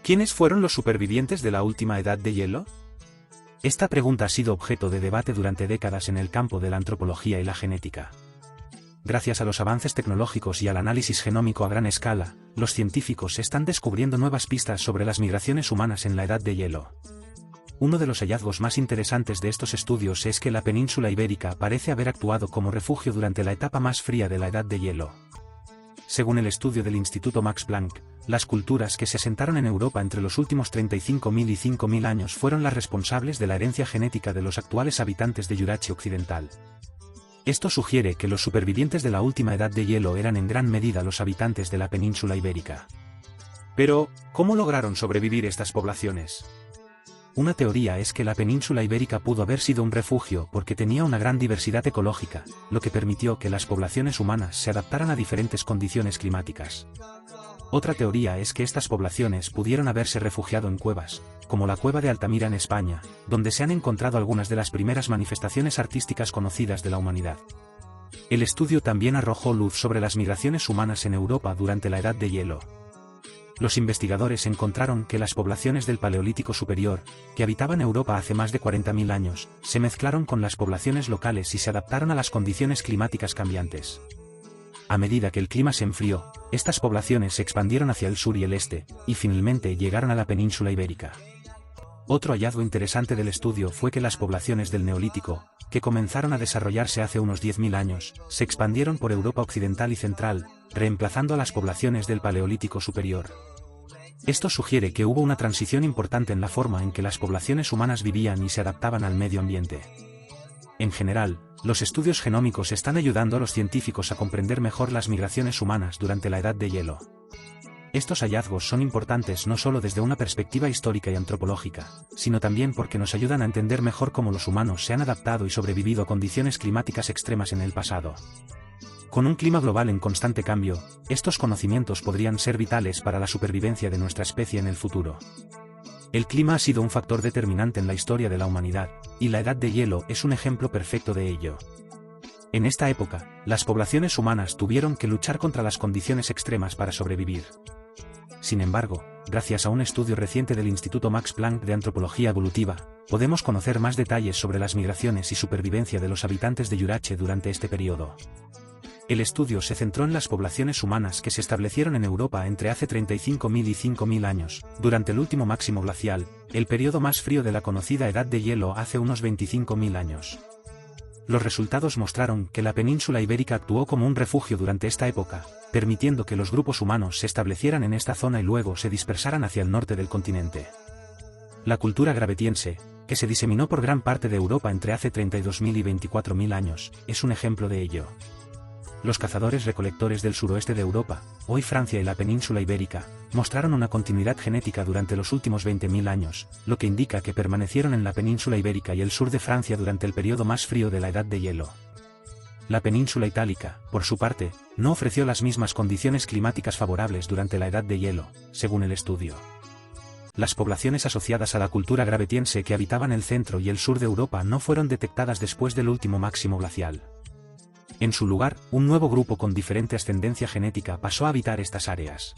¿Quiénes fueron los supervivientes de la última edad de hielo? Esta pregunta ha sido objeto de debate durante décadas en el campo de la antropología y la genética. Gracias a los avances tecnológicos y al análisis genómico a gran escala, los científicos están descubriendo nuevas pistas sobre las migraciones humanas en la edad de hielo. Uno de los hallazgos más interesantes de estos estudios es que la península ibérica parece haber actuado como refugio durante la etapa más fría de la edad de hielo. Según el estudio del Instituto Max Planck, las culturas que se asentaron en Europa entre los últimos 35.000 y 5.000 años fueron las responsables de la herencia genética de los actuales habitantes de Eurasia occidental. Esto sugiere que los supervivientes de la última edad de hielo eran en gran medida los habitantes de la península ibérica. Pero, ¿cómo lograron sobrevivir estas poblaciones? Una teoría es que la península ibérica pudo haber sido un refugio porque tenía una gran diversidad ecológica, lo que permitió que las poblaciones humanas se adaptaran a diferentes condiciones climáticas. Otra teoría es que estas poblaciones pudieron haberse refugiado en cuevas, como la cueva de Altamira en España, donde se han encontrado algunas de las primeras manifestaciones artísticas conocidas de la humanidad. El estudio también arrojó luz sobre las migraciones humanas en Europa durante la Edad de Hielo. Los investigadores encontraron que las poblaciones del Paleolítico Superior, que habitaban Europa hace más de 40.000 años, se mezclaron con las poblaciones locales y se adaptaron a las condiciones climáticas cambiantes. A medida que el clima se enfrió, estas poblaciones se expandieron hacia el sur y el este, y finalmente llegaron a la península ibérica. Otro hallazgo interesante del estudio fue que las poblaciones del Neolítico, que comenzaron a desarrollarse hace unos 10.000 años, se expandieron por Europa occidental y central, reemplazando a las poblaciones del Paleolítico Superior. Esto sugiere que hubo una transición importante en la forma en que las poblaciones humanas vivían y se adaptaban al medio ambiente. En general, los estudios genómicos están ayudando a los científicos a comprender mejor las migraciones humanas durante la Edad de Hielo. Estos hallazgos son importantes no solo desde una perspectiva histórica y antropológica, sino también porque nos ayudan a entender mejor cómo los humanos se han adaptado y sobrevivido a condiciones climáticas extremas en el pasado. Con un clima global en constante cambio, estos conocimientos podrían ser vitales para la supervivencia de nuestra especie en el futuro. El clima ha sido un factor determinante en la historia de la humanidad, y la Edad de Hielo es un ejemplo perfecto de ello. En esta época, las poblaciones humanas tuvieron que luchar contra las condiciones extremas para sobrevivir. Sin embargo, gracias a un estudio reciente del Instituto Max Planck de Antropología Evolutiva, podemos conocer más detalles sobre las migraciones y supervivencia de los habitantes de Eurasia durante este periodo. El estudio se centró en las poblaciones humanas que se establecieron en Europa entre hace 35.000 y 5.000 años, durante el último máximo glacial, el periodo más frío de la conocida Edad de Hielo hace unos 25.000 años. Los resultados mostraron que la península ibérica actuó como un refugio durante esta época, permitiendo que los grupos humanos se establecieran en esta zona y luego se dispersaran hacia el norte del continente. La cultura gravetiense, que se diseminó por gran parte de Europa entre hace 32.000 y 24.000 años, es un ejemplo de ello. Los cazadores-recolectores del suroeste de Europa, hoy Francia y la península ibérica, mostraron una continuidad genética durante los últimos 20.000 años, lo que indica que permanecieron en la península ibérica y el sur de Francia durante el periodo más frío de la Edad de Hielo. La península itálica, por su parte, no ofreció las mismas condiciones climáticas favorables durante la Edad de Hielo, según el estudio. Las poblaciones asociadas a la cultura gravetiense que habitaban el centro y el sur de Europa no fueron detectadas después del último máximo glacial. En su lugar, un nuevo grupo con diferente ascendencia genética pasó a habitar estas áreas.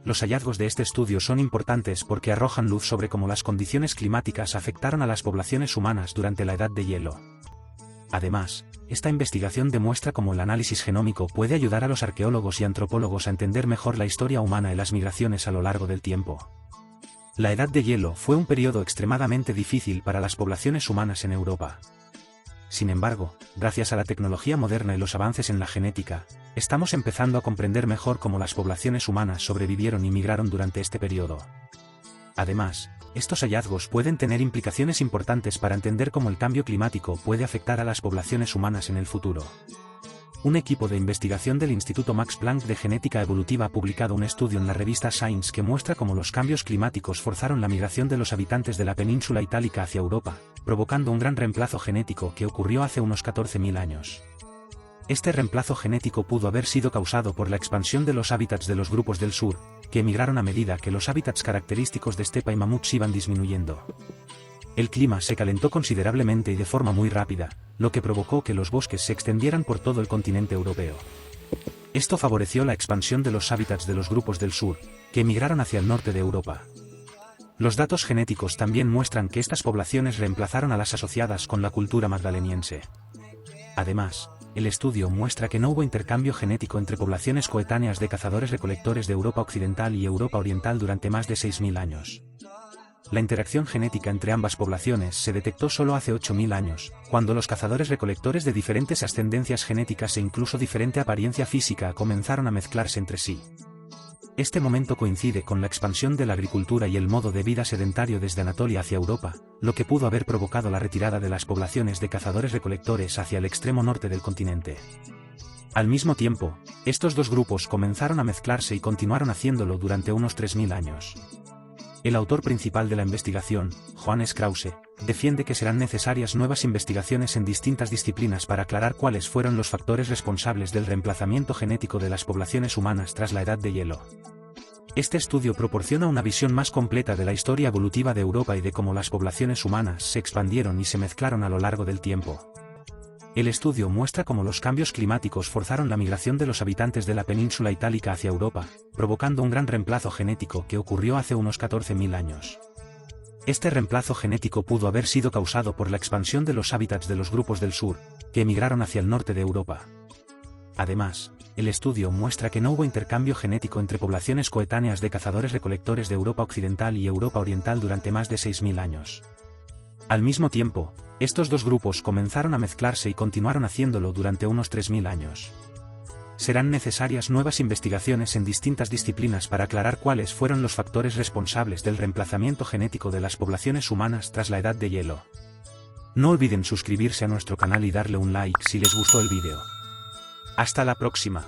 Los hallazgos de este estudio son importantes porque arrojan luz sobre cómo las condiciones climáticas afectaron a las poblaciones humanas durante la Edad de Hielo. Además, esta investigación demuestra cómo el análisis genómico puede ayudar a los arqueólogos y antropólogos a entender mejor la historia humana y las migraciones a lo largo del tiempo. La Edad de Hielo fue un periodo extremadamente difícil para las poblaciones humanas en Europa. Sin embargo, gracias a la tecnología moderna y los avances en la genética, estamos empezando a comprender mejor cómo las poblaciones humanas sobrevivieron y migraron durante este periodo. Además, estos hallazgos pueden tener implicaciones importantes para entender cómo el cambio climático puede afectar a las poblaciones humanas en el futuro. Un equipo de investigación del Instituto Max Planck de Genética Evolutiva ha publicado un estudio en la revista Science que muestra cómo los cambios climáticos forzaron la migración de los habitantes de la península itálica hacia Europa, provocando un gran reemplazo genético que ocurrió hace unos 14.000 años. Este reemplazo genético pudo haber sido causado por la expansión de los hábitats de los grupos del sur, que emigraron a medida que los hábitats característicos de estepa y mamuts iban disminuyendo. El clima se calentó considerablemente y de forma muy rápida, lo que provocó que los bosques se extendieran por todo el continente europeo. Esto favoreció la expansión de los hábitats de los grupos del sur, que emigraron hacia el norte de Europa. Los datos genéticos también muestran que estas poblaciones reemplazaron a las asociadas con la cultura magdaleniense. Además, el estudio muestra que no hubo intercambio genético entre poblaciones coetáneas de cazadores-recolectores de Europa Occidental y Europa Oriental durante más de 6.000 años. La interacción genética entre ambas poblaciones se detectó solo hace 8.000 años, cuando los cazadores-recolectores de diferentes ascendencias genéticas e incluso diferente apariencia física comenzaron a mezclarse entre sí. Este momento coincide con la expansión de la agricultura y el modo de vida sedentario desde Anatolia hacia Europa, lo que pudo haber provocado la retirada de las poblaciones de cazadores-recolectores hacia el extremo norte del continente. Al mismo tiempo, estos dos grupos comenzaron a mezclarse y continuaron haciéndolo durante unos 3.000 años. El autor principal de la investigación, Johannes Krause, defiende que serán necesarias nuevas investigaciones en distintas disciplinas para aclarar cuáles fueron los factores responsables del reemplazamiento genético de las poblaciones humanas tras la Edad de Hielo. Este estudio proporciona una visión más completa de la historia evolutiva de Europa y de cómo las poblaciones humanas se expandieron y se mezclaron a lo largo del tiempo. El estudio muestra cómo los cambios climáticos forzaron la migración de los habitantes de la península itálica hacia Europa, provocando un gran reemplazo genético que ocurrió hace unos 14.000 años. Este reemplazo genético pudo haber sido causado por la expansión de los hábitats de los grupos del sur, que emigraron hacia el norte de Europa. Además, el estudio muestra que no hubo intercambio genético entre poblaciones coetáneas de cazadores-recolectores de Europa Occidental y Europa Oriental durante más de 6.000 años. Al mismo tiempo, estos dos grupos comenzaron a mezclarse y continuaron haciéndolo durante unos 3.000 años. Serán necesarias nuevas investigaciones en distintas disciplinas para aclarar cuáles fueron los factores responsables del reemplazamiento genético de las poblaciones humanas tras la Edad de Hielo. No olviden suscribirse a nuestro canal y darle un like si les gustó el vídeo. Hasta la próxima.